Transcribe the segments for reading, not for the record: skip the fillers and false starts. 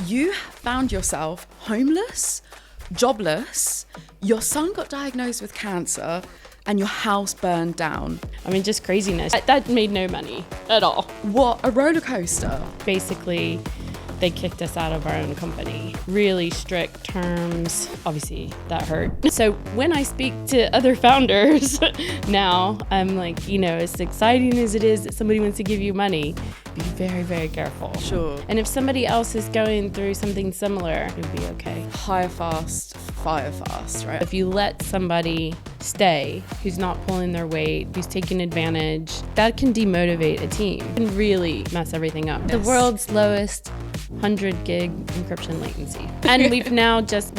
You found yourself homeless, jobless, your son got diagnosed with cancer, and your house burned down. I mean, just craziness. That made no money at all. What a roller coaster. Basically, they kicked us out of our own company. Really strict terms. Obviously, that hurt. So when I speak to other founders now, I'm like, as exciting as it is that somebody wants to give you money, be very, very careful. Sure. And if somebody else is going through something similar, it'll be okay. Hire fast, fire fast, right? If you let somebody stay who's not pulling their weight, who's taking advantage, that can demotivate a team and really mess everything up. Yes. The world's lowest 100 gig encryption latency. And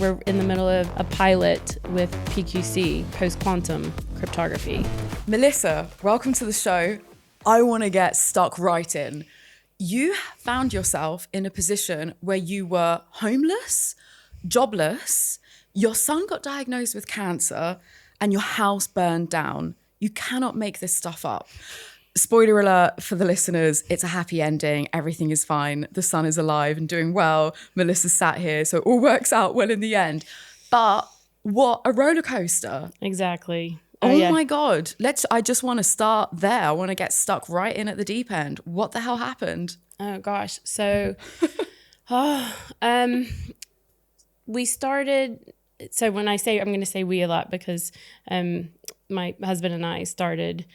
we're in the middle of a pilot with PQC, post-quantum cryptography. Melissa, welcome to the show. I want to get stuck right in. You found yourself in a position where you were homeless, jobless, your son got diagnosed with cancer, and your house burned down. You cannot make this stuff up. Spoiler alert for the listeners, it's a happy ending. Everything is fine. The son is alive and doing well. Melissa's sat here, so it all works out well in the end. But what a roller coaster. Exactly. Oh yeah. my God. I just want to start there. I want to get stuck right in at the deep end. What the hell happened? Oh gosh. So, we started, so when I say, I'm going to say we a lot because my husband and I started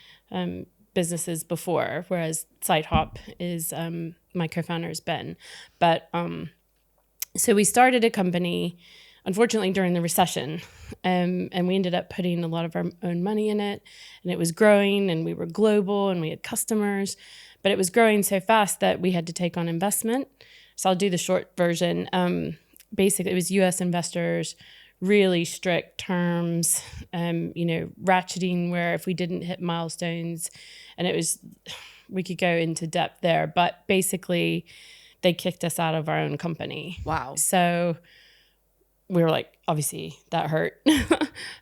businesses before, whereas Sitehop is my co-founder's Ben. But so we started a company, unfortunately, during the recession, and we ended up putting a lot of our own money in it, and it was growing, and we were global, and we had customers, but it was growing so fast that we had to take on investment. So I'll do the short version. Basically, it was U.S. investors, really strict terms, ratcheting where if we didn't hit milestones, and we could go into depth there, but basically they kicked us out of our own company. Wow. So we were like, obviously that hurt.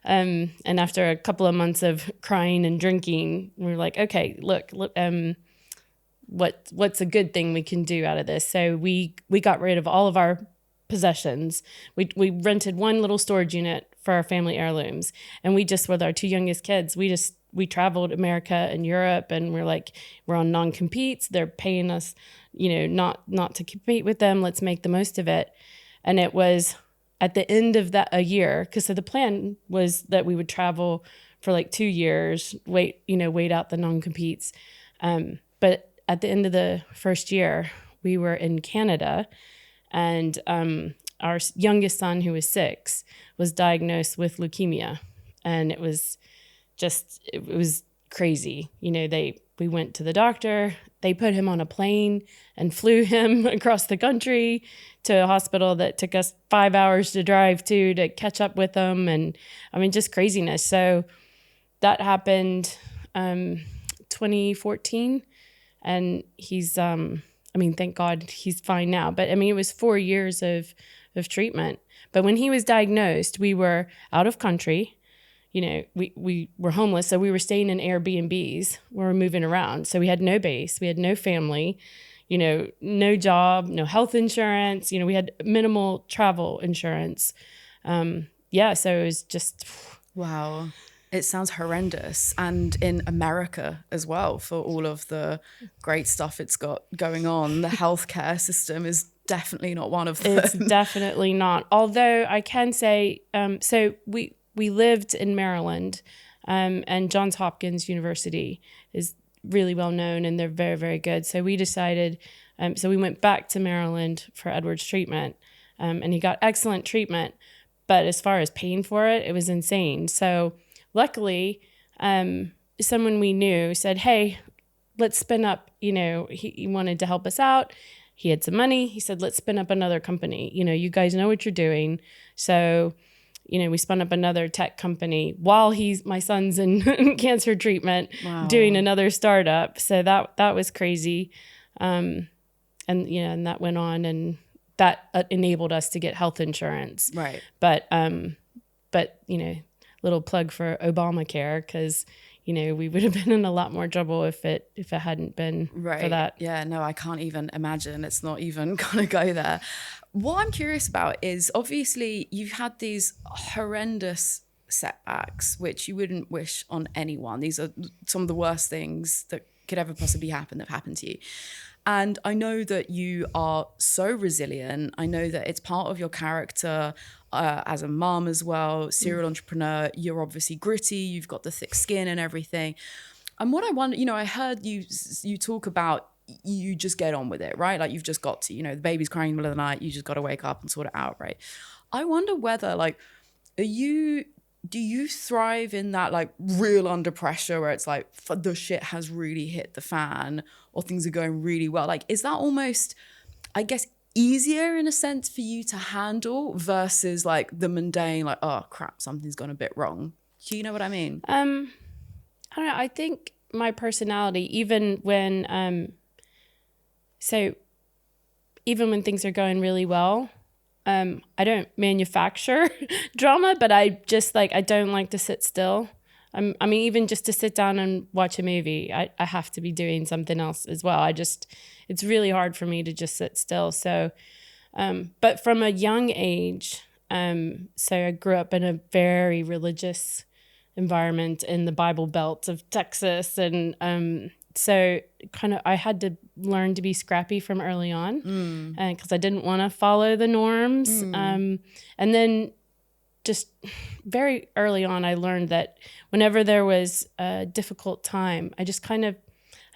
And after a couple of months of crying and drinking, we were like, okay, look, what's a good thing we can do out of this? So we got rid of all of our possessions. We rented one little storage unit for our family heirlooms, and we just, with our two youngest kids, we traveled America and Europe, and we're on non-competes. They're paying us, not to compete with them. Let's make the most of it. And it was at the end of a year, because so the plan was that we would travel for like 2 years, wait out the non-competes. But at the end of the first year, we were in Canada, and our youngest son, who was 6, was diagnosed with leukemia. And it was crazy. We went to the doctor, they put him on a plane and flew him across the country to a hospital that took us 5 hours to drive to catch up with him. And I mean, just craziness. So that happened 2014, and he's, thank God he's fine now. But it was 4 years of treatment. But when he was diagnosed, we were out of country. We were homeless, so we were staying in Airbnbs. We were moving around. So we had no base, we had no family, no job, no health insurance. We had minimal travel insurance. So it was just... Wow. It sounds horrendous. And in America as well, for all of the great stuff it's got going on, the healthcare system is definitely not one of them. It's definitely not. Although I can say, so we lived in Maryland, and Johns Hopkins University is really well known, and they're very, very good. So we decided, so we went back to Maryland for Edward's treatment, and he got excellent treatment. But as far as paying for it, it was insane. So luckily, someone we knew said, hey, let's spin up, he wanted to help us out. He had some money. He said, let's spin up another company. You guys know what you're doing. So, we spun up another tech company while my son's in cancer treatment. Wow. Doing another startup. So that was crazy. And that went on, and that enabled us to get health insurance. Right. But little plug for Obamacare, because we would have been in a lot more trouble if it hadn't been for that. Yeah, no, I can't even imagine. It's not even gonna go there. What I'm curious about is obviously you've had these horrendous setbacks, which you wouldn't wish on anyone. These are some of the worst things that could ever possibly happen that have happened to you. And I know that you are so resilient. I know that it's part of your character as a mom as well, serial entrepreneur. You're obviously gritty. You've got the thick skin and everything. And what I wonder, I heard you talk about you just get on with it, right? Like you've just got to, the baby's crying in the middle of the night. You just got to wake up and sort it out, right? I wonder whether do you thrive in that like real under pressure where it's like the shit has really hit the fan or things are going really well? Like, is that almost, I guess, easier in a sense for you to handle versus like the mundane, like, oh crap, something's gone a bit wrong? Do you know what I mean? I don't know. I think my personality, even when things are going really well, I don't manufacture drama, but I don't like to sit still. I mean, even just to sit down and watch a movie, I have to be doing something else as well. It's really hard for me to just sit still. So, but from a young age, so I grew up in a very religious environment in the Bible Belt of Texas. And so kind of I had to learn to be scrappy from early on because I didn't want to follow the norms. And then just very early on, I learned that whenever there was a difficult time, I just kind of,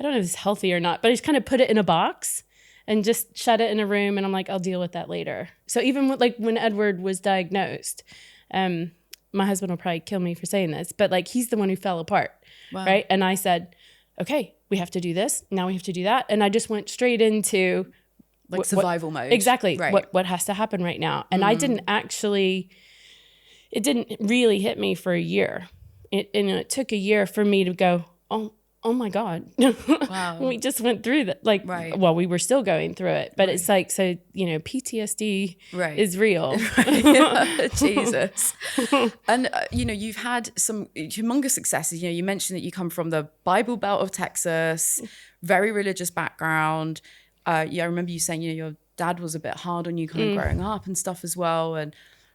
I don't know if it's healthy or not, but I just kind of put it in a box and just shut it in a room. And I'm like, I'll deal with that later. So even when Edward was diagnosed, my husband will probably kill me for saying this, but like he's the one who fell apart, right? And I said, okay, we have to do this. Now we have to do that. And I just went straight into like survival mode. Exactly. Right. What has to happen right now. And it didn't really hit me for a year. It took a year for me to go, oh my God. Wow. We just went through that. Like, right. Well, we were still going through it, but it's like, so, PTSD is real. Yeah, Jesus. And, you've had some humongous successes. You mentioned that you come from the Bible Belt of Texas, very religious background. I remember you saying, your dad was a bit hard on you kind of growing up and stuff as well. And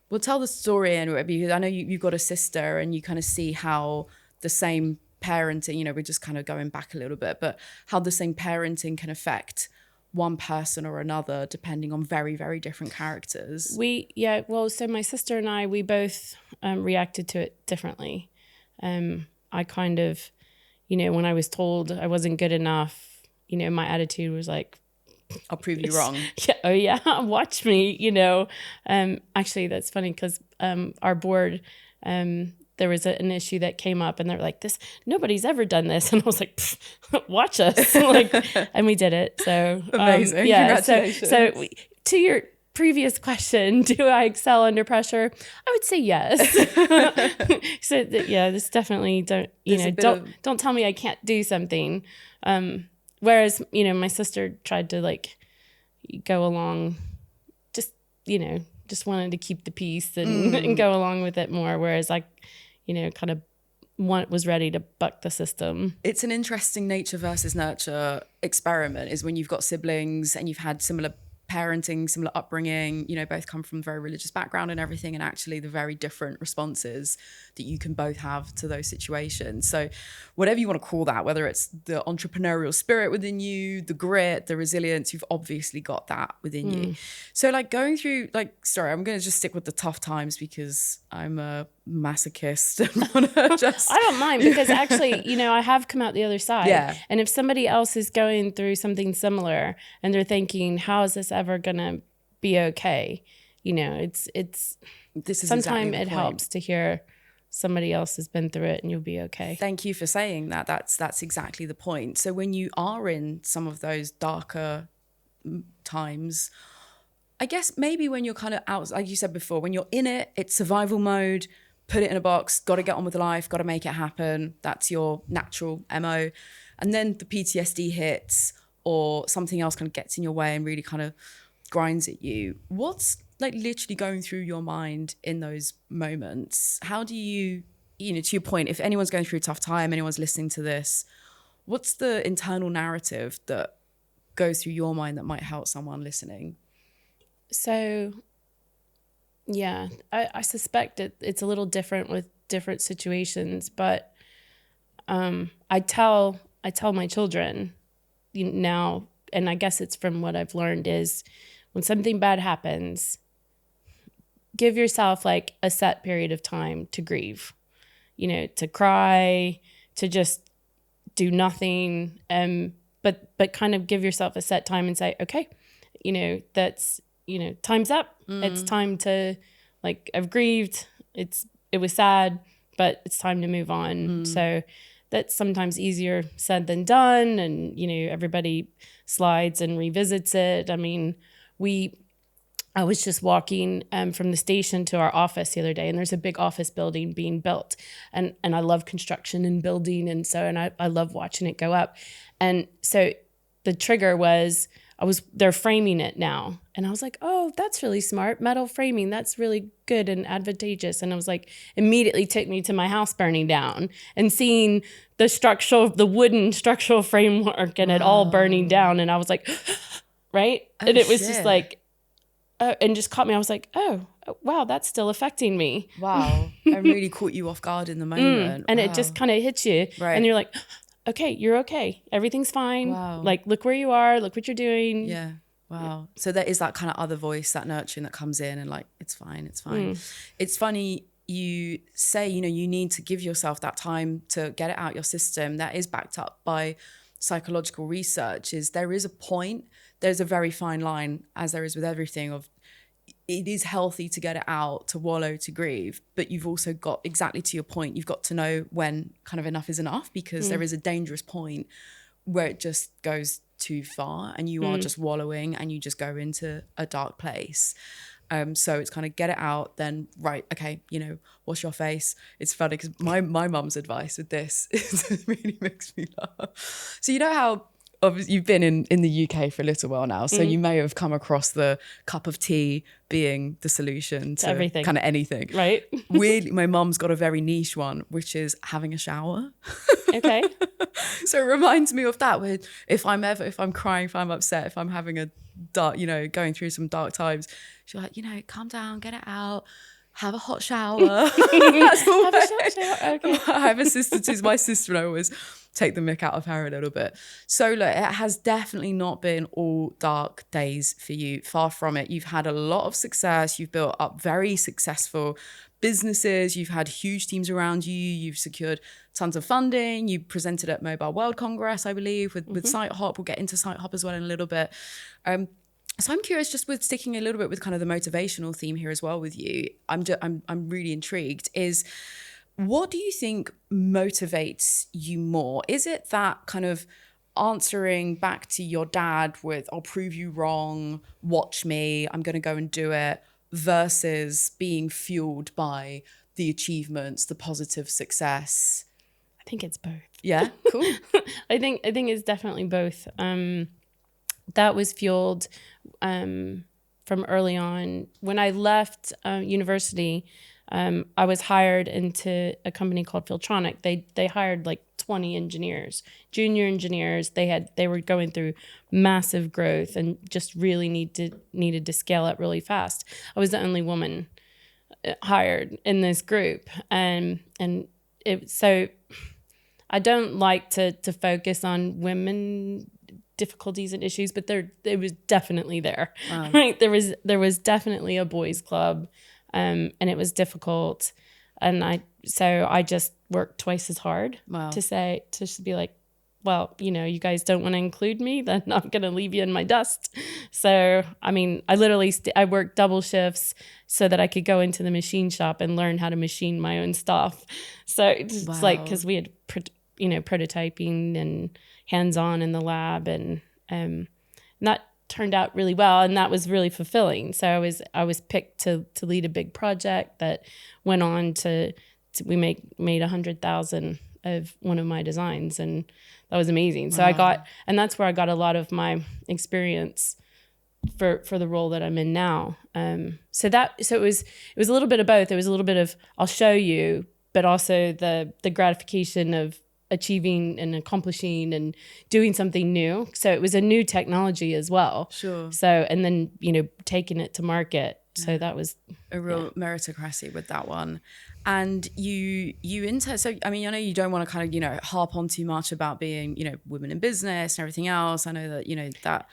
we'll tell the story anyway, because I know you've got a sister and you kind of see how the same parenting, we're just kind of going back a little bit, but how the same parenting can affect one person or another depending on very, very different characters. So my sister and I, we both reacted to it differently. I kind of, when I was told I wasn't good enough, my attitude was like, I'll prove you wrong. Yeah, oh yeah, watch me, Actually, that's funny because our board, there was an issue that came up and they're like, nobody's ever done this. And I was like, watch us. And we did it. So amazing. Congratulations. So to your previous question, do I excel under pressure? I would say yes. So this definitely don't tell me I can't do something. Whereas, my sister tried to go along, just wanted to keep the peace and go along with it more. Whereas I, kind of was ready to buck the system. It's an interesting nature versus nurture experiment is when you've got siblings and you've had similar parenting, similar upbringing, both come from very religious background and everything, and actually the very different responses that you can both have to those situations. So whatever you want to call that, whether it's the entrepreneurial spirit within you, the grit, the resilience, you've obviously got that within you. So going through, I'm going to just stick with the tough times because I'm a masochist and I don't mind because actually, I have come out the other side. Yeah. And if somebody else is going through something similar and they're thinking, how is this ever going to be okay? This is sometimes it helps to hear somebody else has been through it and you'll be okay. Thank you for saying that. That's exactly the point. So when you are in some of those darker times, I guess maybe when you're kind of out, like you said before, when you're in it, it's survival mode, put it in a box, got to get on with life, got to make it happen. That's your natural MO. And then the PTSD hits or something else kind of gets in your way and really kind of grinds at you. What's literally going through your mind in those moments? How do you, to your point, if anyone's going through a tough time, anyone's listening to this, what's the internal narrative that goes through your mind that might help someone listening? So, yeah, I suspect it's a little different with different situations, but I tell my children now, and I guess it's from what I've learned, is when something bad happens, give yourself like a set period of time to grieve, to cry, to just do nothing, but kind of give yourself a set time and say, okay, that's, time's up. It's time to, like, I've grieved. It was sad, but it's time to move on. So that's sometimes easier said than done. And, everybody slides and revisits it. I mean, I was just walking from the station to our office the other day, and there's a big office building being built. And I love construction and building. And I love watching it go up. And so the trigger was, they're framing it now. And I was like, oh, that's really smart. Metal framing, that's really good and advantageous. And I was like, immediately took me to my house burning down and seeing the wooden structural framework and it all burning down. And I was like, right? And it was just like, and just caught me. I was like, oh, wow, that's still affecting me. Wow. It really caught you off guard in the moment. And it just kind of hits you. Right. And you're like, okay, you're okay. Everything's fine. Wow. Like, look where you are. Look what you're doing. Yeah. Wow. So there is that kind of other voice, that nurturing that comes in and like, it's fine. It's fine. It's funny you say, you need to give yourself that time to get it out your system. That is backed up by psychological research. There is a point, there's a very fine line, as there is with everything, of it is healthy to get it out, to wallow, to grieve, but you've also got, exactly to your point, you've got to know when kind of enough is enough, because there is a dangerous point where it just goes too far and you are just wallowing and you just go into a dark place. So it's kind of get it out, then, right, okay, wash your face. It's funny because my mum's advice with this it really makes me laugh. So how obviously you've been in the UK for a little while now, so you may have come across the cup of tea being the solution to everything, kind of anything. Right. Weirdly, my mum's got a very niche one, which is having a shower. Okay. So it reminds me of that, where if I'm crying, if I'm upset, if I'm having a dark, going through some dark times, she's like, calm down, get it out. Have a hot shower. Have a hot shower. Okay. I have a sister too. My sister and I always take the mick out of her a little bit. So look, it has definitely not been all dark days for you. Far from it. You've had a lot of success. You've built up very successful businesses. You've had huge teams around you. You've secured tons of funding. You presented at Mobile World Congress, I believe, with Sitehop. We'll get into Sitehop as well in a little bit. So I'm curious, just with sticking a little bit with kind of the motivational theme here as well with you, I'm really intrigued, is what do you think motivates you more? Is it that kind of answering back to your dad with, I'll prove you wrong, watch me, I'm going to go and do it, versus being fueled by the achievements, the positive success? I think it's both. Yeah, cool. I think it's definitely both. That was fueled from early on. When I left university, I was hired into a company called Filtronic. They hired like 20 engineers, junior engineers. They were going through massive growth and just really needed to scale up really fast. I was the only woman hired in this group, so I don't like to focus on women difficulties and issues, but it was definitely there. Wow. Right? There was definitely a boys' club, and it was difficult, and I just worked twice as hard. Wow. to just be like, well, you guys don't want to include me, then I'm going to leave you in my dust. So, I mean, I literally I worked double shifts so that I could go into the machine shop and learn how to machine my own stuff. So it's like, because we had prototyping and hands-on in the lab, and that turned out really well, and that was really fulfilling. So I was picked to lead a big project that went on to we made 100,000 of one of my designs, and that was amazing. So and that's where I got a lot of my experience for the role that I'm in now. So it was a little bit of both. It was a little bit of, I'll show you, but also the gratification of achieving and accomplishing and doing something new. So it was a new technology as well. Sure. So, and then, taking it to market. So that was a real meritocracy with that one. And so, I mean, I know you don't want to kind of, harp on too much about being, women in business and everything else. I know that, that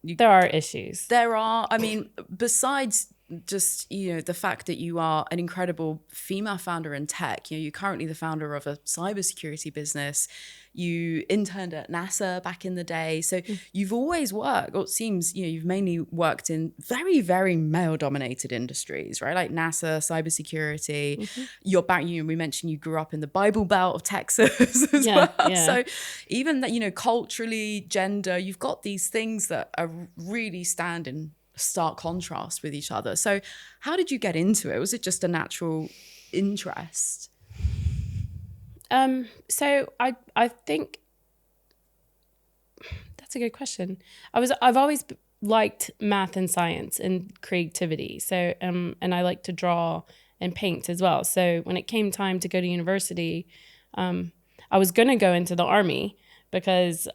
there are issues. There are, I mean, besides just, the fact that you are an incredible female founder in tech, you're currently the founder of a cybersecurity business. You interned at NASA back in the day. So you've always worked, or it seems, you've mainly worked in very, very male-dominated industries, right? Like NASA, cybersecurity. Your background, we mentioned you grew up in the Bible Belt of Texas as well. Yeah. So even that, culturally, gender, you've got these things that are really stand in stark contrast with each other. So how did you get into it? Was it just a natural interest? So I think that's a good question. I've always liked math and science and creativity. So and I like to draw and paint as well. So when it came time to go to university, I was going to go into the Army because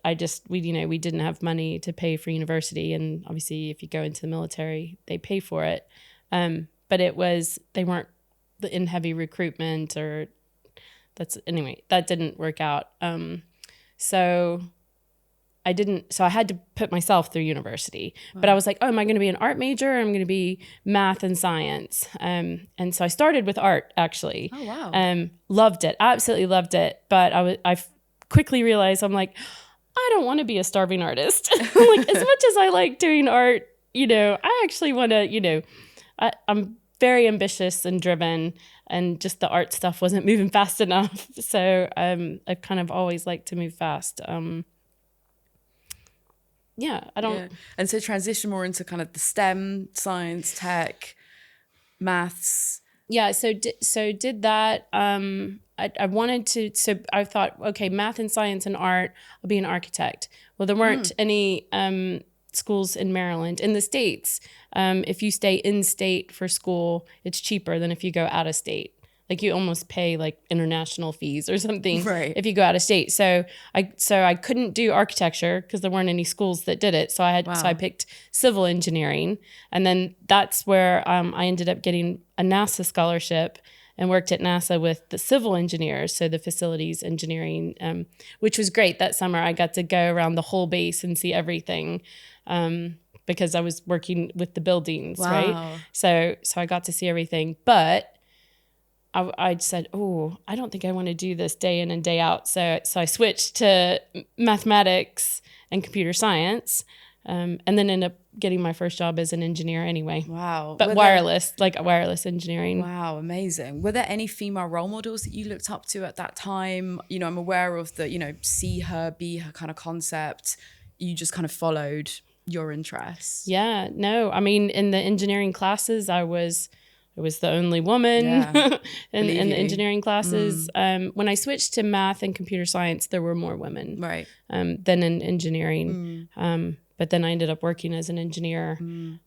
we didn't have money to pay for university, and obviously if you go into the military, they pay for it. But they weren't in heavy recruitment that didn't work out. So I had to put myself through university. Wow. But I was like, am I going to be an art major? Or I'm going to be math and science. And so I started with art, actually. Oh, wow. Loved it. Absolutely loved it. But I quickly realized, I'm like, I don't want to be a starving artist. Like, as much as I like doing art, I actually want to, I'm very ambitious and driven, and just the art stuff wasn't moving fast enough. So I kind of always like to move fast. And so transition more into kind of the STEM, science, tech, maths. Yeah. So did that. I wanted to, so I thought, okay, math and science and art, I'll be an architect. Well, there weren't any schools in Maryland. In the States, if you stay in state for school, it's cheaper than if you go out of state. Like, you almost pay like international fees or something if you go out of state. So I couldn't do architecture because there weren't any schools that did it. So I picked civil engineering, and then that's where I ended up getting a NASA scholarship and worked at NASA with the civil engineers, so the facilities engineering, which was great. That summer I got to go around the whole base and see everything, because I was working with the buildings, right? So I got to see everything, but I said, I don't think I want to do this day in and day out. So I switched to mathematics and computer science, and then ended up getting my first job as an engineer anyway. Wow. But wireless engineering. Wow, amazing. Were there any female role models that you looked up to at that time? I'm aware of the, see her, be her kind of concept. You just kind of followed your interests. Yeah, no. I mean, in the engineering classes, I was the only woman in the engineering classes. When I switched to math and computer science, there were more women than in engineering. But then I ended up working as an engineer.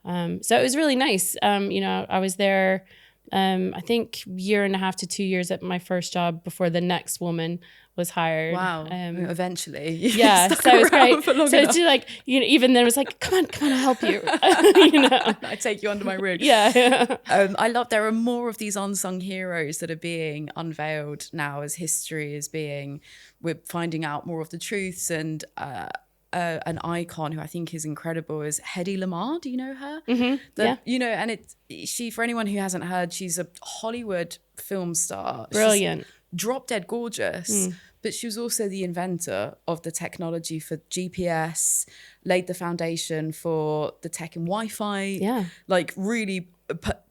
So it was really nice. I was there, I think, 1.5 to 2 years at my first job before the next woman was hired. Wow. Eventually. Yeah. So it was great. So it's like, even then it was like, come on, I'll help you. I take you under my roof. Yeah. I love, there are more of these unsung heroes that are being unveiled now as history is being, we're finding out more of the truths, and an icon who I think is incredible is Hedy Lamarr. Do you know her? Mm-hmm. And she, for anyone who hasn't heard, she's a Hollywood film star. Brilliant. She's drop dead gorgeous, but she was also the inventor of the technology for GPS, laid the foundation for the tech and Wi-Fi, like really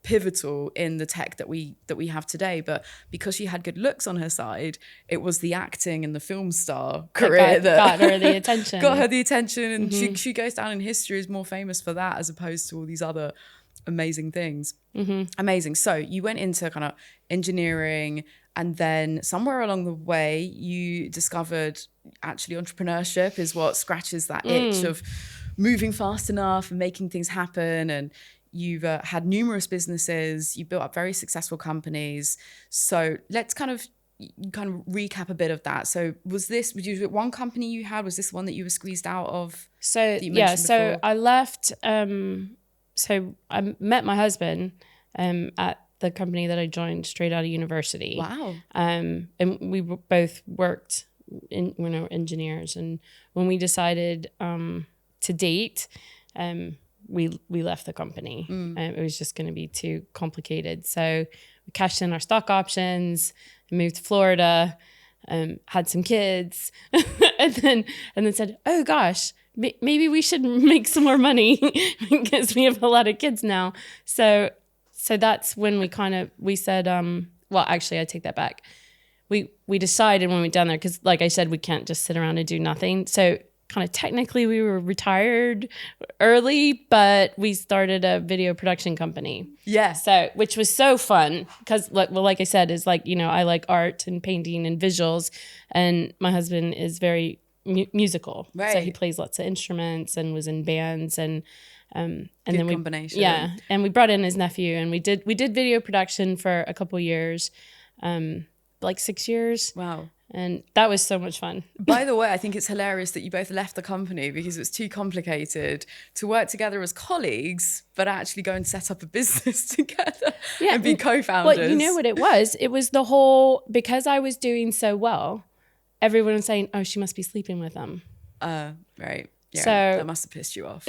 pivotal in the tech that we have today. But because she had good looks on her side, it was the acting and the film star career that got her the attention. And she goes down in history as more famous for that as opposed to all these other amazing things. Amazing. So you went into kind of engineering, and then somewhere along the way you discovered actually entrepreneurship is what scratches that itch of moving fast enough and making things happen. And you've had numerous businesses, you built up very successful companies. So let's kind of you kind of recap a bit of that. So was it one company you had? Was this one that you were squeezed out of? So before? I left. So I met my husband at the company that I joined straight out of university. Wow. And we both worked engineers. And when we decided to date, we left the company. It was just going to be too complicated. So we cashed in our stock options, moved to Florida, had some kids, and then said, "Oh gosh, maybe we should make some more money because we have a lot of kids now." So that's when we said, well, actually, I take that back. We decided when we went down there, because like I said, we can't just sit around and do nothing. So kind of technically we were retired early, but we started a video production company. Yeah. So, which was so fun because like I said, is like, I like art and painting and visuals, and my husband is very musical. Right. So he plays lots of instruments and was in bands and Good then combination. Yeah. And we brought in his nephew and we did video production for a couple years, like 6 years. Wow. And that was so much fun. By the way, I think it's hilarious that you both left the company because it was too complicated to work together as colleagues, but actually go and set up a business together and be co-founders. Well, you know what it was? It was the whole, because I was doing so well, everyone was saying, "Oh, she must be sleeping with them." Right. Yeah, So that must have pissed you off.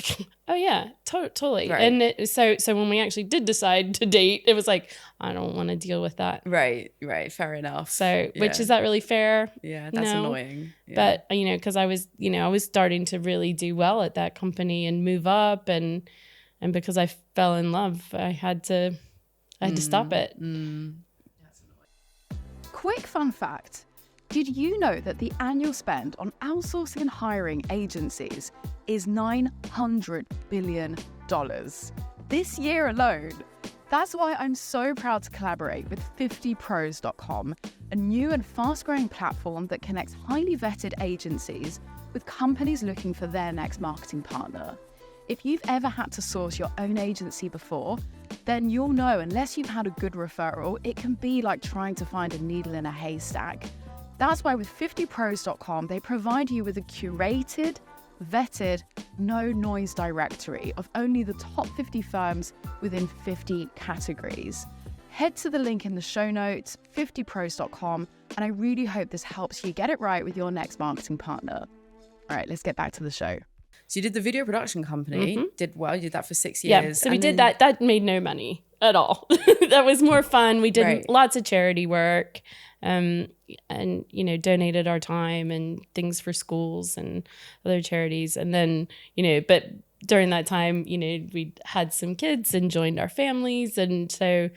Oh yeah, totally. Right. And so when we actually did decide to date, it was like, I don't want to deal with that. Right. Fair enough. So, which is that really fair? Yeah, that's No. annoying. Yeah. But because I was starting to really do well at that company and move up, and because I fell in love, I had to stop it. That's annoying. Quick fun fact. Did you know that the annual spend on outsourcing and hiring agencies is $900 billion this year alone? That's why I'm so proud to collaborate with 50pros.com, a new and fast-growing platform that connects highly vetted agencies with companies looking for their next marketing partner. If you've ever had to source your own agency before, then you'll know unless you've had a good referral, it can be like trying to find a needle in a haystack. That's why with 50pros.com, they provide you with a curated, vetted, no-noise directory of only the top 50 firms within 50 categories. Head to the link in the show notes, 50pros.com, and I really hope this helps you get it right with your next marketing partner. All right, let's get back to the show. So you did the video production company, did well, you did that for 6 years. Yeah, so we did that. That made no money at all. That was more fun. We did lots of charity work. And donated our time and things for schools and other charities. And then, but during that time, we had some kids and joined our families. And so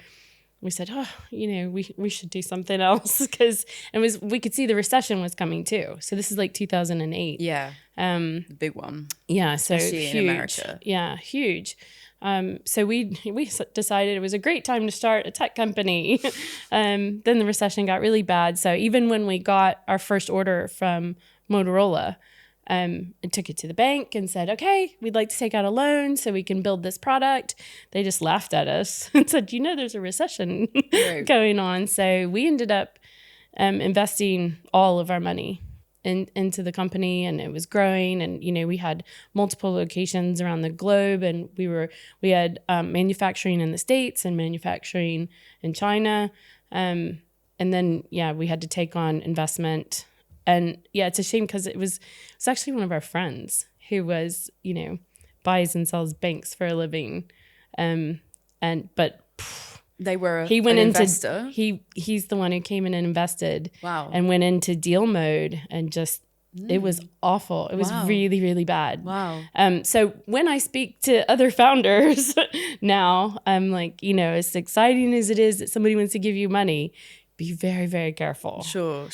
we said, we should do something else because we could see the recession was coming too. So this is like 2008. Yeah. The big one. Yeah. So especially huge. in America. Yeah. Huge. So we decided it was a great time to start a tech company. Then the recession got really bad. So even when we got our first order from Motorola, and took it to the bank and said, okay, we'd like to take out a loan so we can build this product. They just laughed at us and said, there's a recession going on. So we ended up investing all of our money into the company, and it was growing, and we had multiple locations around the globe, and we had manufacturing in the States and manufacturing in China, and then we had to take on investment, and it's a shame because it's actually one of our friends who was buys and sells banks for a living, They were he went an into investor. He's the one who came in and invested. Wow. And went into deal mode and just it was awful. It was really, really bad. Wow. So when I speak to other founders now, I'm like, as exciting as it is that somebody wants to give you money, be very, very careful. Sure.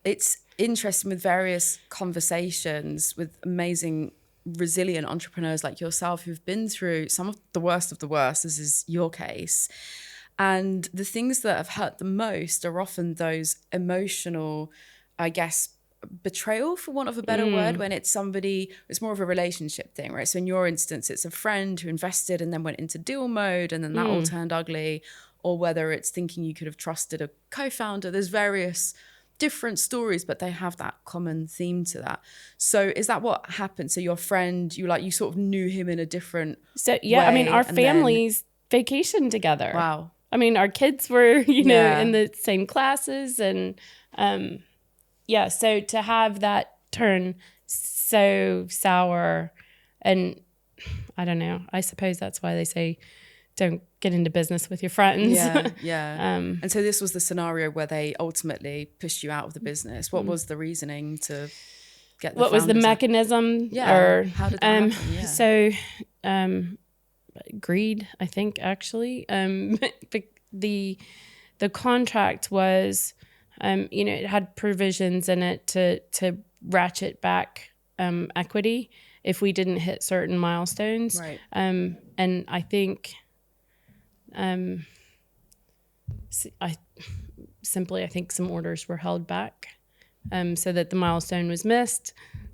It's interesting with various conversations with amazing resilient entrepreneurs like yourself who've been through some of the worst, as is your case. And the things that have hurt the most are often those emotional, I guess, betrayal, for want of a better word, when it's somebody, it's more of a relationship thing, right? So in your instance, it's a friend who invested and then went into deal mode and then that all turned ugly, or whether it's thinking you could have trusted a co-founder. There's various different stories, but they have that common theme to that. So is that what happened? So your friend, you sort of knew him in a different So yeah, way, I mean, our and families vacationed together. Wow. I mean, our kids were, in the same classes, and so to have that turn so sour, and I don't know, I suppose that's why they say don't get into business with your friends. Yeah. And so this was the scenario where they ultimately pushed you out of the business. What was the reasoning to get the What was the founders out? mechanism? Yeah. Or, how did that happen? Yeah. So greed, I think, actually. The contract was, it had provisions in it to ratchet back equity if we didn't hit certain milestones. Right. And I think I think some orders were held back so that the milestone was missed.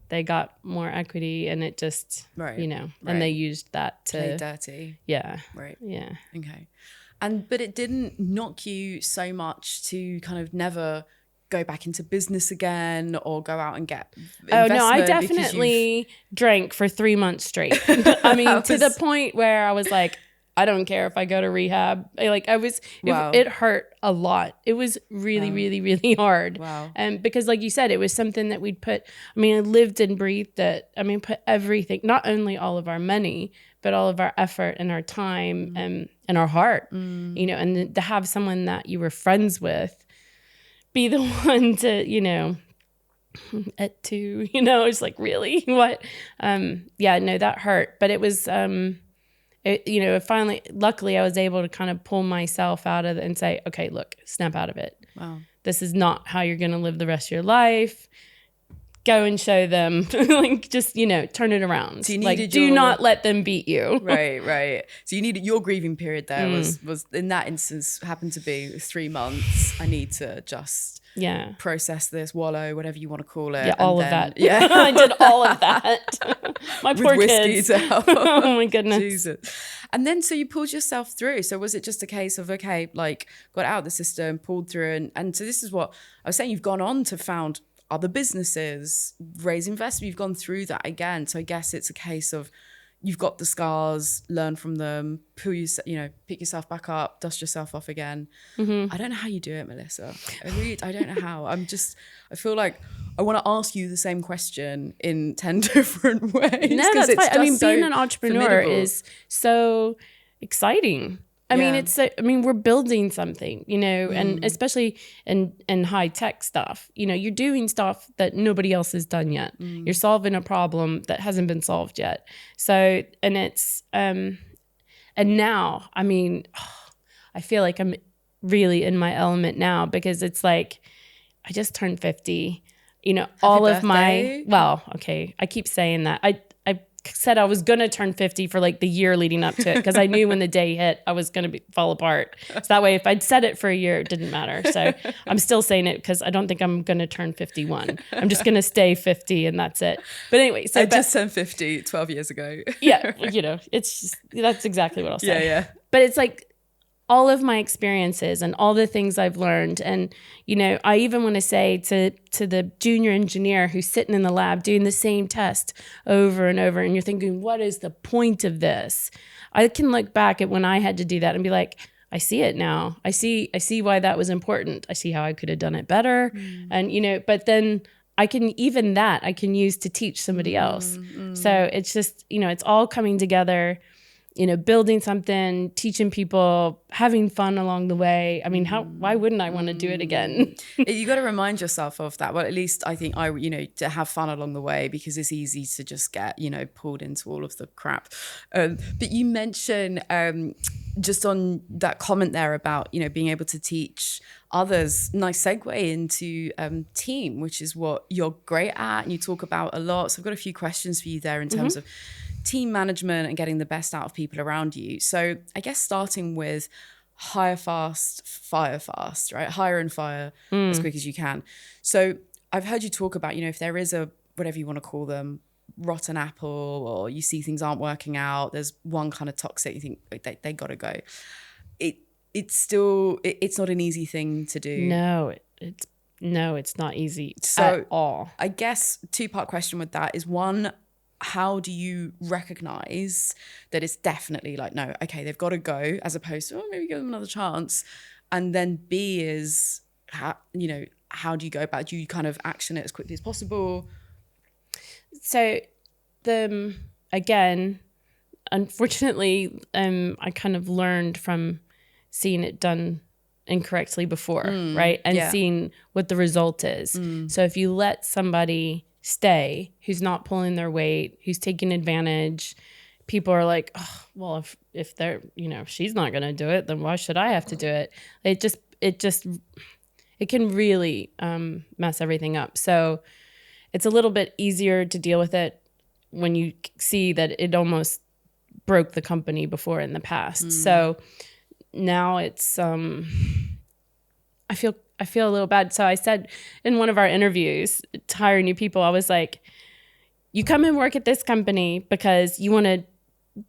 They got more equity, and it just, and they used that to play dirty. Yeah. Right. Yeah. Okay. But it didn't knock you so much to kind of never go back into business again or go out and get investment? Oh, no, I definitely drank for 3 months straight. I mean, to the point where I was like, I don't care if I go to rehab. It hurt a lot. It was really, really, really hard. Wow. Because like you said, it was something that we'd put, I lived and breathed it. Put everything, not only all of our money, but all of our effort and our time and our heart, and to have someone that you were friends with be the one to, it's like, really? What? That hurt. But it was, finally, luckily I was able to kind of pull myself out of it and say, okay, look, snap out of it. Wow. This is not how you're going to live the rest of your life. Go and show them, just, turn it around. So you do not let them beat you. Right. So you needed, your grieving period there was in that instance happened to be 3 months. I need to just process this, wallow, whatever you want to call it. Yeah, all of that. Yeah. I did all of that. My poor kids. To help. Oh my goodness. Jesus. And then so you pulled yourself through. So was it just a case of, okay, like got out of the system, pulled through, and so this is what I was saying, you've gone on to found other businesses, raise investment, you've gone through that again. So I guess it's a case of you've got the scars, learn from them, pick yourself back up, dust yourself off again. I don't know how you do it, Melissa. I don't know how. I feel like I want to ask you the same question in 10 different ways. No, that's fine. Being an entrepreneur formidable. is so exciting. We're building something, and especially in high tech stuff, you're doing stuff that nobody else has done yet. You're solving a problem that hasn't been solved yet. So, and it's, and now, I feel like I'm really in my element now because it's like, I just turned 50, all of my, I keep saying that. I said I was going to turn 50 for like the year leading up to it because I knew when the day hit, I was going to fall apart. So that way, if I'd said it for a year, it didn't matter. So I'm still saying it because I don't think I'm going to turn 51. I'm just going to stay 50 and that's it. But anyway. I just turned 50 12 years ago. Yeah. It's just, that's exactly what I'll say. Yeah. But it's like all of my experiences and all the things I've learned. And, I even want to say to the junior engineer who's sitting in the lab doing the same test over and over, and you're thinking, what is the point of this? I can look back at when I had to do that and be like, I see it now. I see why that was important. I see how I could have done it better. And, but then I can use to teach somebody else. So it's just, it's all coming together. Building something, teaching people, having fun along the way. Why wouldn't I want to do it again? You got to remind yourself of that. Well, at least I think to have fun along the way, because it's easy to just get, pulled into all of the crap. But you mentioned just on that comment there about, being able to teach others, nice segue into team, which is what you're great at and you talk about a lot. So I've got a few questions for you there in terms of team management and getting the best out of people around you. So I guess starting with hire fast, fire fast, right? Hire and fire as quick as you can. So I've heard you talk about, if there is a, whatever you want to call them, rotten apple, or you see things aren't working out, there's one kind of toxic, you think they got to go. It's not an easy thing to do. No, it's not easy at all. I guess 2-part question with that is, one, how do you recognize that it's definitely like, no, okay, they've got to go, as opposed to, maybe give them another chance? And then B is, how do you go about, do you kind of action it as quickly as possible? So again, unfortunately, I kind of learned from seeing it done incorrectly before, right? And seeing what the result is. So if you let somebody stay who's not pulling their weight, who's taking advantage, people are like, oh, well, if they're, if she's not going to do it, then why should I have to do it? It can really mess everything up. So it's a little bit easier to deal with it when you see that it almost broke the company before in the past. So now it's I feel a little bad. So I said in one of our interviews to hire new people, I was like, you come and work at this company because you want to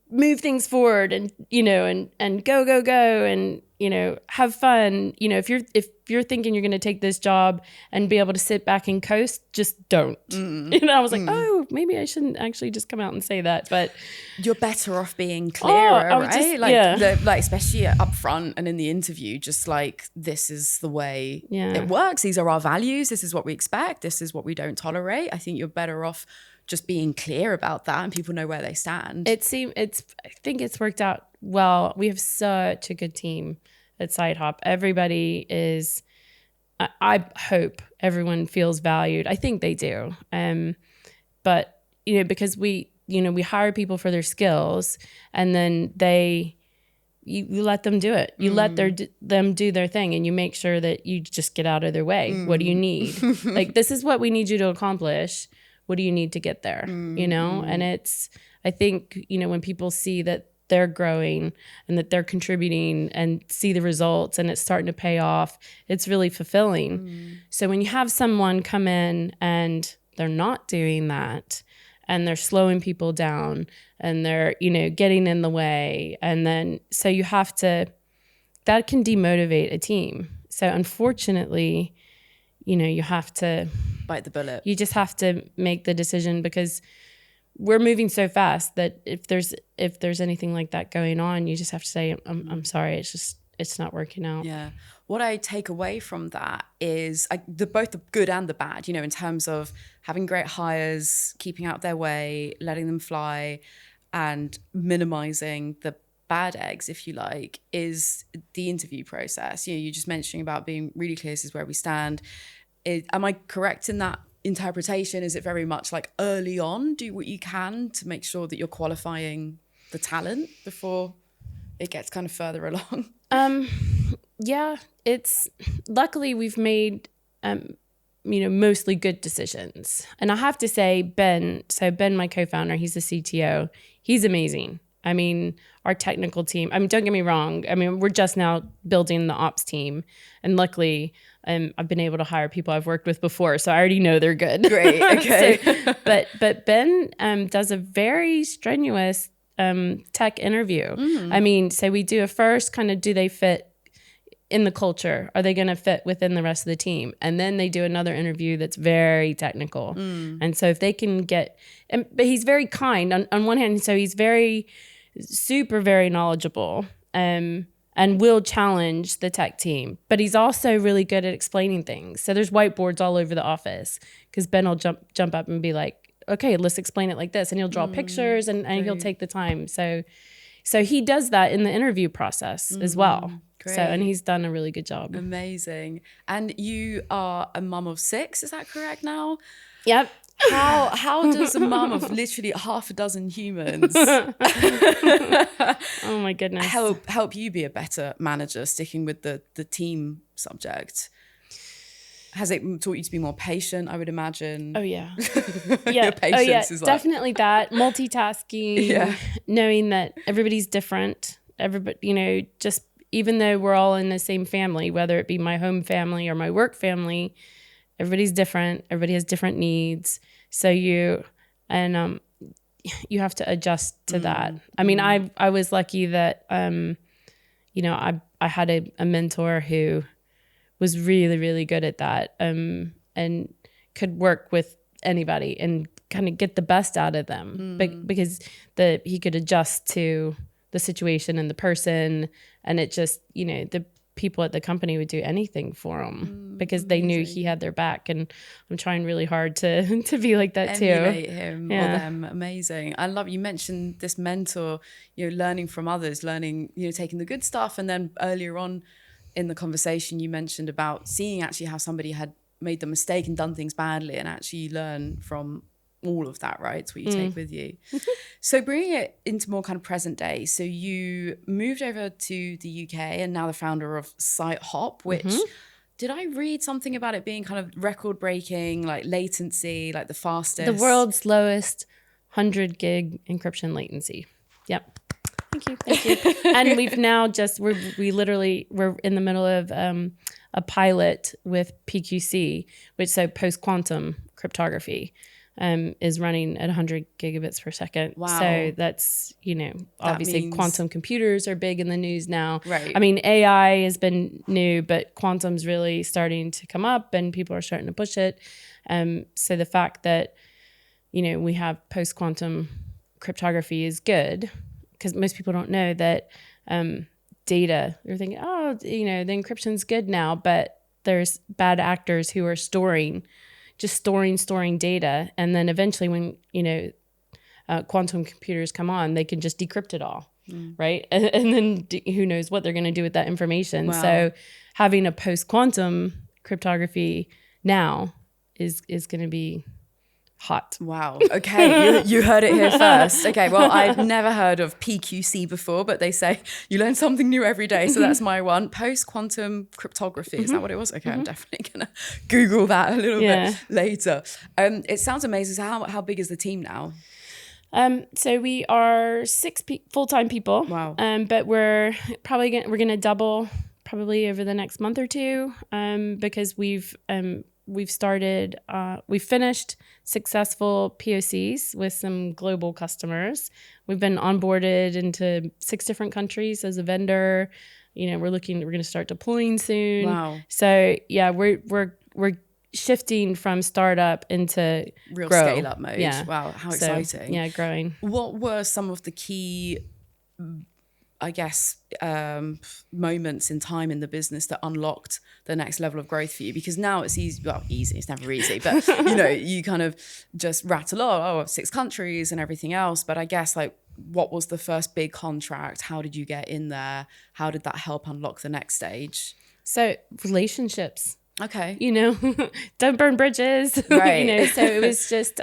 move things forward and and go and have fun. If you're thinking you're going to take this job and be able to sit back and coast, just don't. I was like, oh, maybe I shouldn't actually just come out and say that, but you're better off being clearer, right? Especially up front and in the interview, just like, this is the way it works. These are our values. This is what we expect. This is what we don't tolerate. I think you're better off just being clear about that, and people know where they stand. I think it's worked out well. We have such a good team at Sitehop. Everybody is, I hope everyone feels valued. I think they do. But because we hire people for their skills, and then you let them do it. You let them do their thing, and you make sure that you just get out of their way. What do you need? Like, this is what we need you to accomplish. What do you need to get there? And I think, when people see that they're growing and that they're contributing and see the results and it's starting to pay off, it's really fulfilling. So when you have someone come in and they're not doing that, and they're slowing people down, and they're, getting in the way, and then, so you have to, that can demotivate a team. So unfortunately, you have to bite the bullet. You just have to make the decision, because we're moving so fast that if there's anything like that going on, you just have to say, I'm sorry, it's not working out. Yeah. What I take away from that is both the good and the bad, in terms of having great hires, keeping out their way, letting them fly, and minimizing the bad eggs, if you like, is the interview process. You're just mentioning about being really clear, this is where we stand. Am I correct in that interpretation? Is it very much like early on, do what you can to make sure that you're qualifying the talent before it gets kind of further along? Yeah, it's luckily we've made mostly good decisions. And I have to say, Ben, my co-founder, he's the CTO. He's amazing. I mean, our technical team, don't get me wrong. We're just now building the ops team. And luckily, I've been able to hire people I've worked with before, so I already know they're good. Great, okay. But Ben does a very strenuous tech interview. So we do a first kind of, do they fit in the culture? Are they going to fit within the rest of the team? And then they do another interview that's very technical. And so if they can get, but he's very kind on one hand. So he's very knowledgeable and will challenge the tech team. But he's also really good at explaining things. So there's whiteboards all over the office, because Ben will jump up and be like, okay, let's explain it like this. And he'll draw pictures and he'll take the time. So he does that in the interview process as well. Great. So, and he's done a really good job. Amazing. And you are a mum of 6, is that correct now? Yep. How does a mum of literally half a dozen humans oh my goodness help you be a better manager, sticking with the team subject? Has it taught you to be more patient, I would imagine? Oh yeah. Yeah. Patience is definitely that. Multitasking, knowing that everybody's different. Everybody, just even though we're all in the same family, whether it be my home family or my work family, everybody's different. Everybody has different needs. So you have to adjust to that. I mean, I was lucky that, I had a mentor who was really, really good at that, and could work with anybody and kind of get the best out of them, because he could adjust to the situation and the person, and it just, the people at the company would do anything for him because they knew he had their back. And I'm trying really hard to be like that too. Emulate him or them. Amazing. I love, you mentioned this mentor, learning from others, learning, taking the good stuff. And then earlier on in the conversation, you mentioned about seeing actually how somebody had made the mistake and done things badly, and actually learn from all of that, right? It's what you take with you. So bringing it into more kind of present day. So you moved over to the UK and now the founder of Sitehop, which did I read something about it being kind of record breaking, like latency, like the fastest? The world's lowest 100 gig encryption latency. Yep. Thank you. And we've now we're in the middle of a pilot with PQC, which post-quantum cryptography. Is running at 100 gigabits per second. Wow. So that's, obviously quantum computers are big in the news now. Right. I mean, AI has been new, but quantum's really starting to come up and people are starting to push it. So the fact that, we have post-quantum cryptography is good, because most people don't know that data, they're thinking, the encryption's good now, but there's bad actors who are storing data, and then eventually when quantum computers come on, they can just decrypt it all, right? And then who knows what they're going to do with that information. Wow. So having a post-quantum cryptography now is going to be hot. Wow. Okay. You heard it here first. Okay. Well, I've never heard of PQC before, but they say you learn something new every day. So that's my one. Post-quantum cryptography. Is that what it was? Okay. I'm definitely going to Google that a little bit later. It sounds amazing. So how big is the team now? So we are 6 full-time people. Wow. But we're going to double probably over the next month or two, because we've finished successfto POCs with some global customers. We've been onboarded into 6 different countries as a vendor. We're going to start deploying soon. Wow. So yeah, we're shifting from startup into real grow. Scale up mode. Yeah. Wow. How exciting. Yeah, growing. What were some of the key, I guess, moments in time in the business that unlocked the next level of growth for you? Because now it's easy. Well, easy. It's never easy, but you kind of just rattle on 6 countries and everything else. But I guess, like, what was the first big contract? How did you get in there? How did that help unlock the next stage? So relationships. Okay. Don't burn bridges. Right. So it was just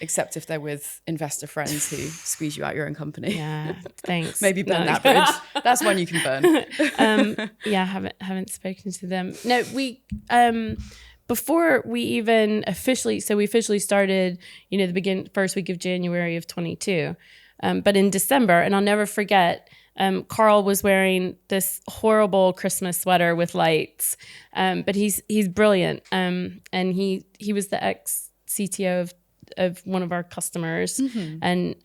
except if they're with investor friends who squeeze you out your own company. Yeah, thanks. Maybe burn that bridge. That's one you can burn. Haven't spoken to them. No, we before we even officially started, the first week of January of 22. But in December, and I'll never forget, Carl was wearing this horrible Christmas sweater with lights, but he's brilliant, and he was the ex-CTO of one of our customers, and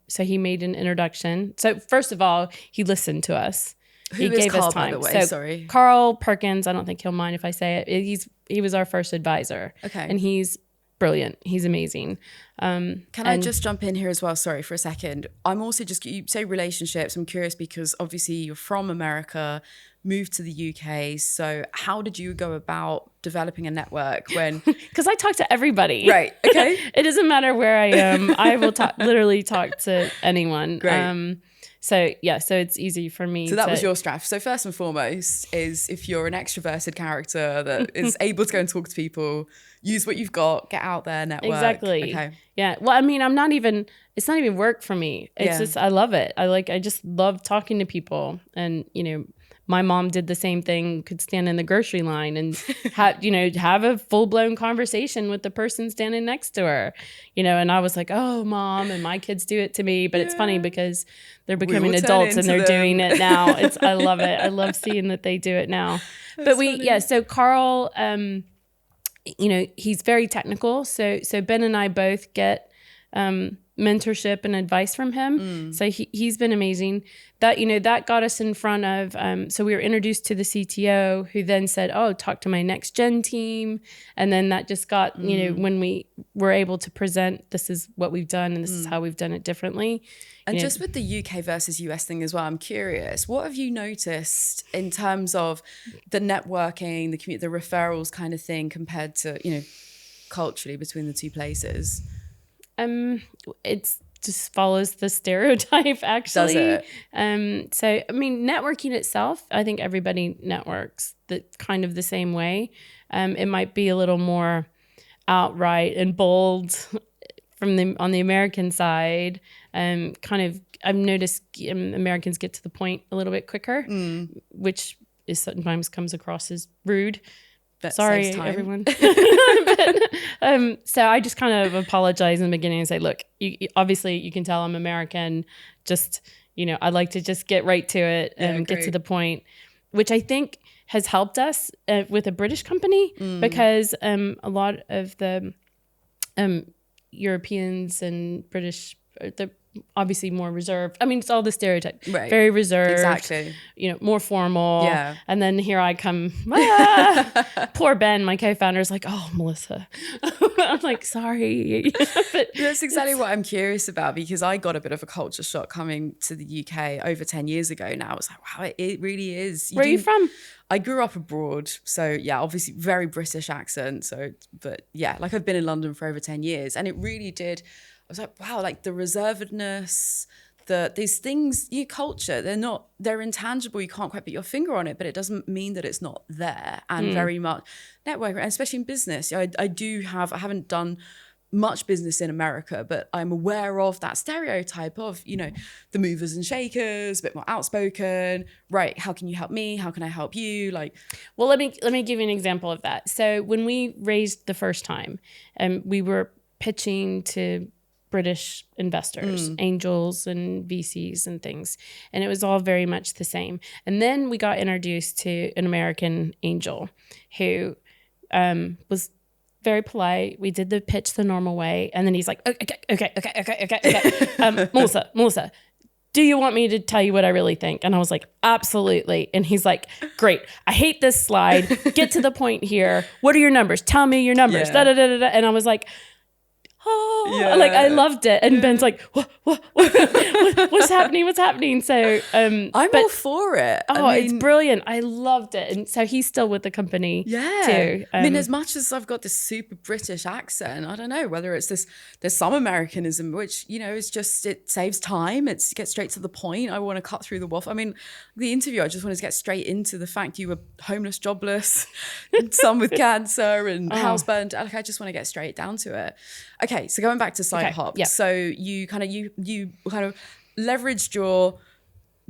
so he made an introduction. So first of all, he listened to us. He gave Carl, us time. by the way? So sorry, Carl Perkins. I don't think he'll mind if I say it. He was our first advisor. Okay, and he's brilliant. He's amazing. Can I just jump in here as well? Sorry for a second. I'm also you say relationships. I'm curious because obviously you're from America, moved to the UK. So how did you go about developing a network when? Because I talk to everybody. Right. Okay. It doesn't matter where I am. I will literally talk to anyone. Great. So it's easy for me. So that was your strategy. So first and foremost is if you're an extroverted character that is able to go and talk to people, use what you've got, get out there, network. Exactly. Okay. Yeah. Well, I mean, it's not even work for me. It's just, I love it. I just love talking to people. And, my mom did the same thing, could stand in the grocery line and have a full-blown conversation with the person standing next to her, and I was like, oh, Mom, and my kids do it to me. But it's funny because they're becoming adults and they're doing it now. I love it. I love seeing that they do it now. But so Carl, he's very technical. So Ben and I both get mentorship and advice from him. So he's been amazing. That got us in front of, so we were introduced to the CTO, who then said, oh, talk to my next gen team. And then that just got, when we were able to present, this is what we've done and this is how we've done it differently. And just with the UK versus US thing as well, I'm curious, what have you noticed in terms of the networking, the referrals kind of thing compared to, culturally between the two places? It's just follows the stereotype, actually. Does it? So, I mean, networking itself, I think everybody networks kind of the same way. It might be a little more outright and bold on the American side. I've noticed Americans get to the point a little bit quicker, which is sometimes comes across as rude. That Sorry, everyone. So I just kind of apologize in the beginning and say, look, obviously you can tell I'm American. Just, I like to just get right to it and get to the point, which I think has helped us with a British company because a lot of the Europeans and British, they're obviously more reserved. I mean, it's all the stereotype. Right. Very reserved. Exactly. More formal. Yeah. And then here I come. Poor Ben, my co-founder, is like, oh, Melissa. I'm like, sorry. But that's exactly what I'm curious about, because I got a bit of a culture shock coming to the UK over 10 years ago now. It's like, wow, it really is. Where are you from? I grew up abroad. So yeah, obviously very British accent. But yeah, like I've been in London for over 10 years, and it really did. I was like, wow, like the reservedness, these things, culture, they're intangible. You can't quite put your finger on it, but it doesn't mean that it's not there. And very much networking, especially in business. I haven't done much business in America, but I'm aware of that stereotype of, the movers and shakers, a bit more outspoken, right? How can you help me? How can I help you? Well, let me give you an example of that. So when we raised the first time, we were pitching to British investors, angels and VCs and things. And it was all very much the same. And then we got introduced to an American angel who was very polite. We did the pitch the normal way. And then he's like, okay. Melissa, do you want me to tell you what I really think? And I was like, absolutely. And he's like, great. I hate this slide. Get to the point here. What are your numbers? Tell me your numbers. Yeah. And I was like, I loved it. And Ben's like, what's happening? So I'm all for it. It's brilliant. I loved it. And so he's still with the company too. As much as I've got this super British accent, I don't know whether it's there's some Americanism, which, is just, it saves time. It's get straight to the point. I want to cut through the waffle. I mean, the interview, I just wanted to get straight into the fact you were homeless, jobless, and some with cancer and housebound. I just want to get straight down to it. Okay, so going back to Sitehop. Yeah. So you kind of leveraged your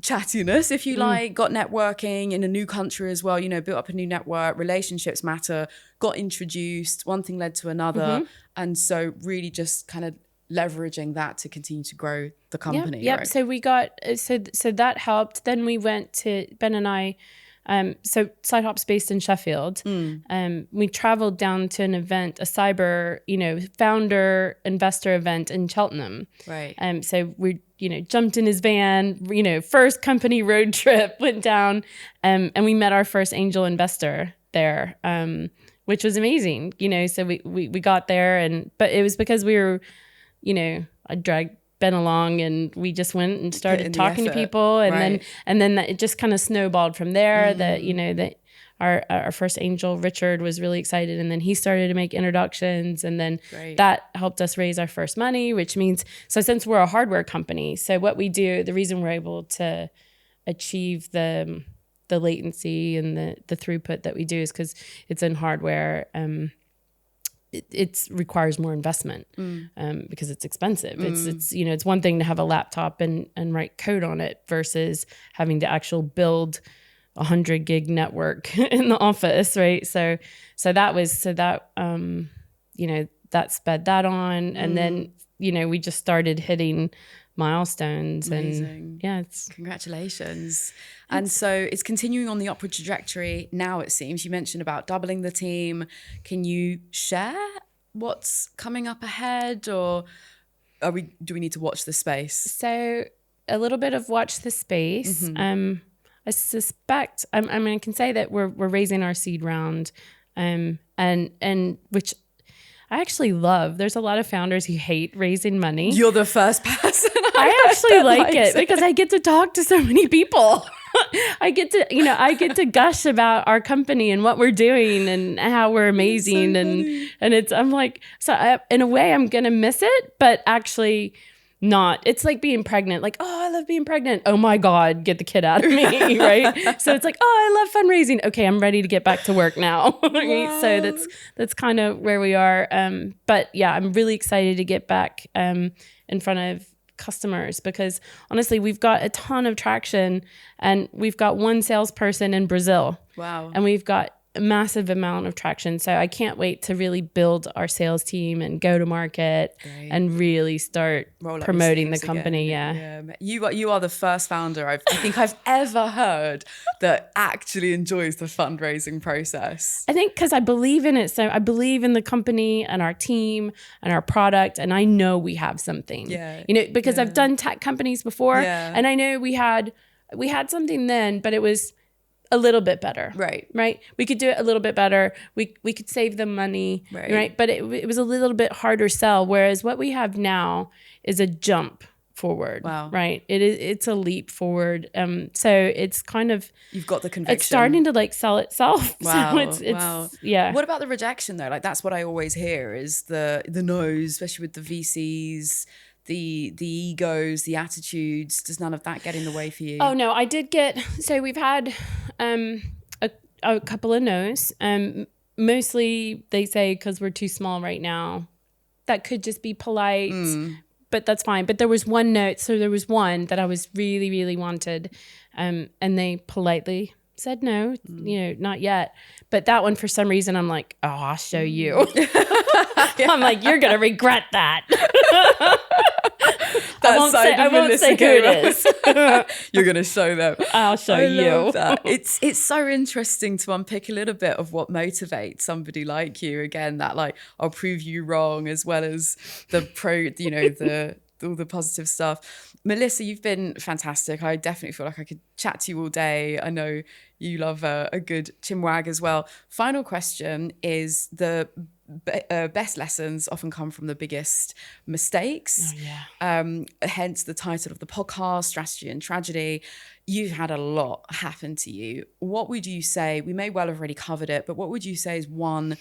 chattiness, if you like, got networking in a new country as well, built up a new network, relationships matter, got introduced, one thing led to another. And so really just kind of leveraging that to continue to grow the company. Yep. Right? So we got, so that helped. Then we went to, Ben and I, so Sitehop's based in Sheffield. We traveled down to an event, a cyber, founder investor event in Cheltenham. Right. So we, jumped in his van, first company road trip, went down, and we met our first angel investor there, which was amazing. So we got there, but it was because we were, I dragged Ben along, and we just went and started talking to people, and then that it just kind of snowballed from there. That our first angel, Richard, was really excited, and then he started to make introductions, and then that helped us raise our first money, which means, so since we're a hardware company, so what we do, the reason we're able to achieve the latency and the throughput that we do is because it's in hardware. It requires more investment because it's expensive. It's one thing to have a laptop and write code on it versus having to actually build 100 gig network in the office, right? So that sped that on, and then we just started hitting milestones. Amazing. And yeah, it's Congratulations. And so it's continuing on the upward trajectory now, it seems. You mentioned about doubling the team. Can you share what's coming up ahead, or do we need to watch the space? so a little bit of watch the space. I suspect, I mean, I can say that we're raising our seed round, and which I actually love. There's a lot of founders who hate raising money. You're the first person I actually like it because I get to talk to so many people. I get to gush about our company and what we're doing and how we're amazing. And I'm like, in a way I'm going to miss it, but actually not. It's like being pregnant. Like, oh, I love being pregnant. Oh my God, get the kid out of me, right? So it's like, oh, I love fundraising. Okay, I'm ready to get back to work now. Right? Wow. So that's kind of where we are. But yeah, I'm really excited to get back in front of customers, because honestly, we've got a ton of traction, and we've got one salesperson in Brazil. Wow. And we've got a massive amount of traction. So I can't wait to really build our sales team and go to market. Great. And really start Roll up promoting your the sleeves company. again. Yeah. You are the first founder I think I've ever heard that actually enjoys the fundraising process. I think because I believe in it. So I believe in the company and our team and our product. And I know we have something. Yeah. Because I've done tech companies before. Yeah. And I know we had something then, but it was a little bit better. Right. We could do it a little bit better. We could save them money. Right. But it was a little bit harder sell. Whereas what we have now is a jump forward. Wow. Right. It's a leap forward. So it's kind of, you've got the conviction. it's starting to like sell itself. Wow. So it's wow. Yeah. What about the rejection though? Like that's what I always hear is the no's, especially with the VCs, the egos, the attitudes. Does none of that get in the way for you? Oh no, I did get, so we've had a couple of no's. Mostly they say because we're too small right now. That could just be polite, but that's fine. But there was one note. So there was one that I was really, really wanted. And they politely said no, not yet. But that one, for some reason, I'm like, oh, I'll show you. I'm like, you're going to regret that. I won't say who it is. You're going to show them. I'll show you. Love that. It's so interesting to unpick a little bit of what motivates somebody like you. Again, that like, I'll prove you wrong, as well as all the positive stuff. Melissa, you've been fantastic. I definitely feel like I could chat to you all day. I know you love a good chinwag as well. Final question is the best lessons often come from the biggest mistakes. Oh, yeah. Hence the title of the podcast, Strategy and Tragedy. You've had a lot happen to you. What would you say, we may well have already covered it, but what would you say is one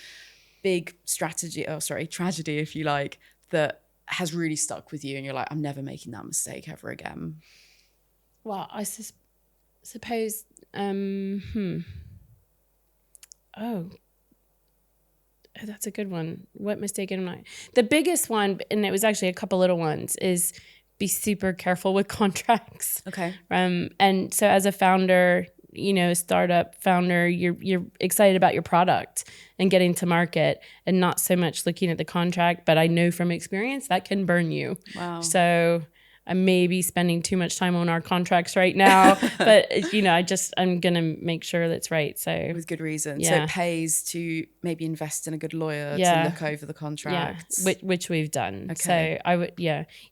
big tragedy, if you like, that has really stuck with you and you're like, I'm never making that mistake ever again? Well, I suppose, Oh, that's a good one. What mistake am I? The biggest one, and it was actually a couple little ones, is be super careful with contracts. Okay. And so as a founder, a startup founder, you're excited about your product and getting to market and not so much looking at the contract. But I know from experience that can burn you. Wow. So I may be spending too much time on our contracts right now, but I'm going to make sure that's right. So with good reason. Yeah. So it pays to maybe invest in a good lawyer to look over the contracts. Yeah, which we've done. Okay. So I would,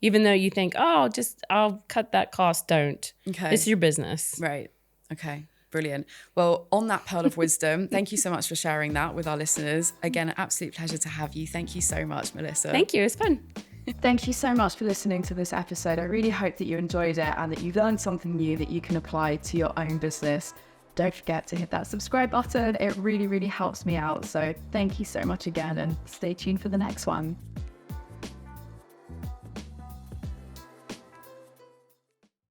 even though you think, oh, I'll cut that cost, don't. Okay. It's your business. Right. Okay. Brilliant. Well, on that pearl of wisdom, thank you so much for sharing that with our listeners. Again, an absolute pleasure to have you. Thank you so much, Melissa. Thank you. It's fun. Thank you so much for listening to this episode. I really hope that you enjoyed it and that you've learned something new that you can apply to your own business. Don't forget to hit that subscribe button. It really, really helps me out. So thank you so much again, and stay tuned for the next one.